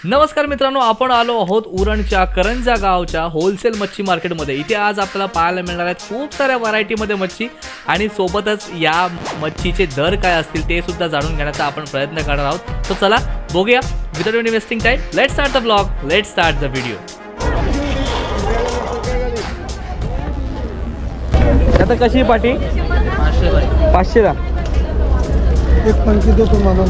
नमस्कार मित्रांनो, आपण आलो आहोत उरणच्या करंजा गावच्या होलसेल मच्छी मार्केटमध्ये। इथे आज आपल्याला पाहायला मिळणार आहेत खूप साऱ्या व्हरायटीमध्ये मच्छी आणि सोबतच या मच्छीचे दर काय असतील ते सुद्धा जाणून घेण्याचा आपण प्रयत्न करणार आहोत। तो चला बघूया, without any wasting time let's start the blog, let's start the video. आता कशी पाटी 500 ला एक पंक्ति दो तुम्हाला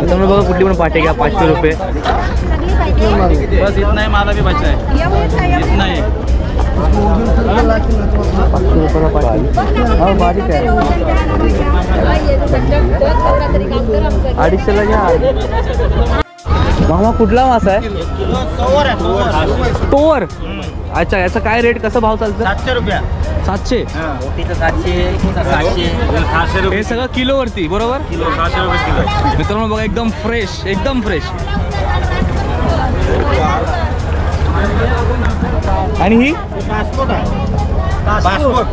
तुम्ही बघा कुठली पण पाटी घ्या 500 रुपये बस इतना ही माला भी बचा है, इतना ही 500 रुपयाला पाटी। हा बारीक आहे 250 ला घ्या। मामा कुठला मास आहे? तोवर। अच्छा, याचा काय रेट, कसं भाव चालतं? 700 रुपया। 700 700 हे सगळं किलोवरती बरोबर? किलो 700 रुपये किलो। मित्रांनो बघा, एकदम फ्रेश, एकदम फ्रेश। आणि ही पासपोर्ट आहे, पासपोर्ट।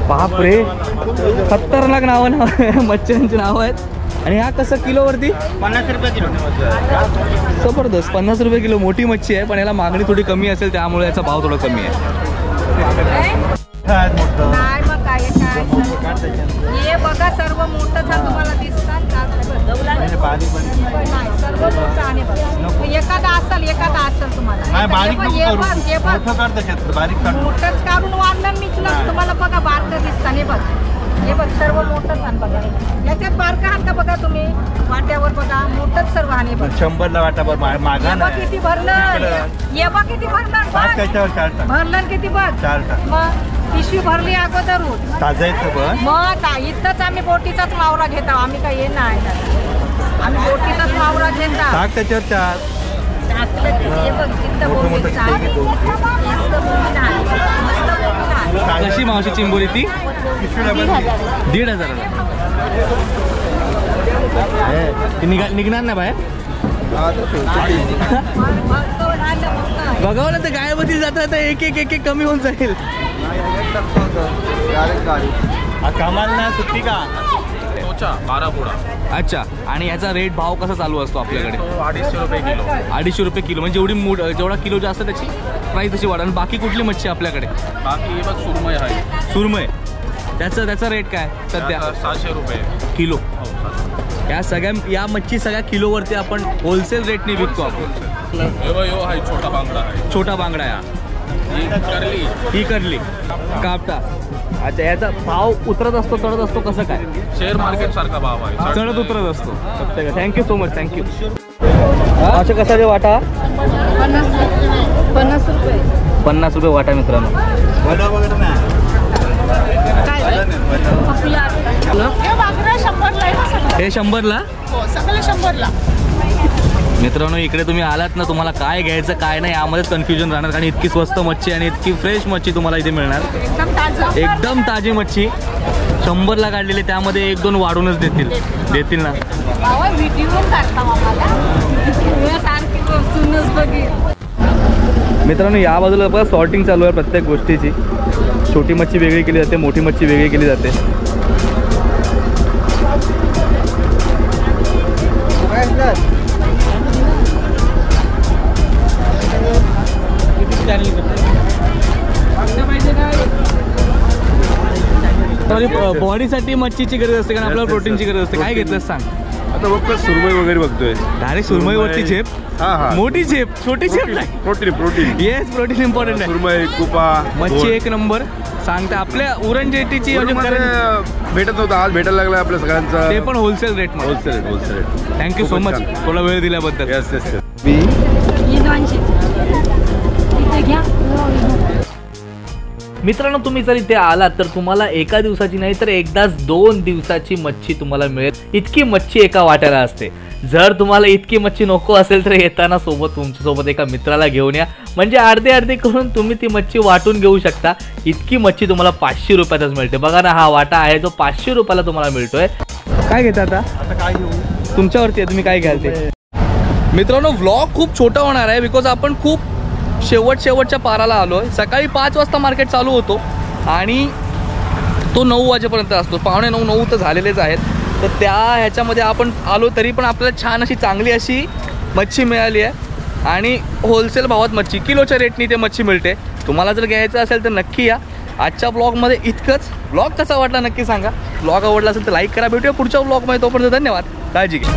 बापरे, खतरनाक नाव मच्छ्यांची नाव आहेत। आणि हा कसं किलोवरती? 50 रुपये किलो। जबरदस्त, 50 रुपये किलो। मोठी मच्छी आहे पण याला मागणी थोडी कमी असेल, त्यामुळे याचा भाव थोडा कमी आहे। काय मग काय हे बघा, सर्व मोठं छान तुम्हाला दिसतात का? सर्व मोठं आहे बघा। एखादा असेल तुम्हाला बारीक मोठंच काढून वाढलं मी तुम्हाला बघा, बारकं दिसतं हे बघ, हे बघ सर्व मोठंच आण बघा। याच्यात बारका हात का बघा तुम्ही, वाट्यावर बघा मोठंच सर्व आहे बघ। 100 ला वाटा मागा ना, किती भरलं, ये बघ किती भरलं, भरलं किती बघ। मग पिशवी भरली अगोदर ताजा मग इथंच आम्ही बोटीचाच मावरा घेतो, आम्ही काही हे नाही, आम्ही बोटीचाच मावरा घेतो। त्याच्यावर 4 कशी मावशी चिंबोरी ती? 1,500 निघणार ना बाहेर? बघावलं तर गायबती जातात, एक एक कमी होऊन जाईल। कमाल ना सुट्टी का 12 पुडा। अच्छा, आणि याचा रेट भाव कसा चालू असतो आपल्याकडे? 250 रुपये किलो। 250 रुपये किलो, म्हणजे जेवढा किलो जास्त त्याची प्राइस तशी वाढ। आणि बाकी कुठली मच्छी आपल्याकडे? बाकी बघ सुरमई आहे। सुरमई, त्याचा रेट काय सध्या? 700 रुपये किलो। या मच्छी सगळ्या किलोवरती आपण होलसेल रेटने विकतो आपण। आहे छोटा बांगडा आहे, छोटा बांगडा आहे ही करली कापटा। अच्छा, याचा भाव उतरत असतो चढत असतो कसं काय? शेअर मार्केट सारखा भाव आहे, चढत उतरत असतो। Thank you so much, thank you. अच्छा, कसा रे वाटा? 50 रुपये। 50 रुपये वाटा मित्रांनो। हे 100 ला? सगळं 100 ला। मित्रांनो, इकडे तुम्ही आलात ना, तुम्हाला काय घ्यायचं काय नाही यामध्येच कन्फ्युजन राहणार, कारण इतकी स्वस्त मच्छी आणि इतकी फ्रेश मच्छी तुम्हाला इथे मिळणार। एकदम ताजी मच्छी 100 ला काढलेली, त्यामध्ये 1-2 वाढूनच देतील ना। मित्रांनो, या बाजूला बघा सॉर्टिंग चालू आहे प्रत्येक गोष्टीची। छोटी मच्छी वेगळी केली जाते, मोठी मच्छी वेगळी केली जाते। बॉडीसाठी मच्छीची गरज असते, कारण आपल्याला प्रोटीनची गरज असते। काय घेतलं सांग आता? बघ सुरमई वगैरे बघतोय, डायरेक्ट सुरमईवरती झेप। मोठी झेप, छोटी झेप नाही। प्रोटीन येस, प्रोटीन इम्पॉर्टंट आहे। सुरमई, कुपा, मच्छी एक नंबर सांगते। आपल्या उरण जेटीची भेटत नव्हतं, आज भेटायला लागला आपल्या सगळ्यांचा, ते पण wholesale rate. Wholesale rate. Thank you so much थोडा वेळ दिल्याबद्दल। येस। मित्रांनो, तुम्ही जर इथे आलात तर तुम्हाला एका दिवसाची नाही तर एकदाच 2 दिवसाची मच्छी तुम्हाला मिळेल, इतकी मच्छी एका वाट्याला असते। जर तुम्हाला इतकी मच्छी नको असेल तर येताना तुमच्यासोबत एका मित्राला घेऊन या, म्हणजे अर्धे करून तुम्ही ती मच्छी वाटून घेऊ शकता। इतकी मच्छी तुम्हाला 500 रुपयातच मिळते। बघा ना, हा वाटा आहे जो 500 रुपयाला तुम्हाला मिळतोय। काय घेता आता? काय घेऊ तुमच्यावरती आहे, तुम्ही काय घ्याल ते। मित्रांनो, व्लॉग खूप छोटा होणार आहे, बिकॉज आपण खूप शेवटच्या पाराला आलो आहे। सकाळी 5 वाजता मार्केट चालू होतो आणि तो 9 वाजेपर्यंत असतो। 8:45-9 तर झालेलेच आहेत। तर त्या ह्याच्यामध्ये आपण आलो तरी पण आपल्याला छान अशी चांगली अशी मच्छी मिळाली आहे आणि होलसेल भावात मच्छी किलोच्या रेटनी ते मच्छी मिळते. तुम्हाला जर घ्यायचं असेल तर नक्की या. आजच्या ब्लॉगमध्ये इतकंच. ब्लॉग कसा वाटला नक्की सांगा. ब्लॉग आवडला असेल तर लाईक करा. भेटूया पुढच्या ब्लॉगमध्ये. तोपर्यंत धन्यवाद. काळजी घ्या.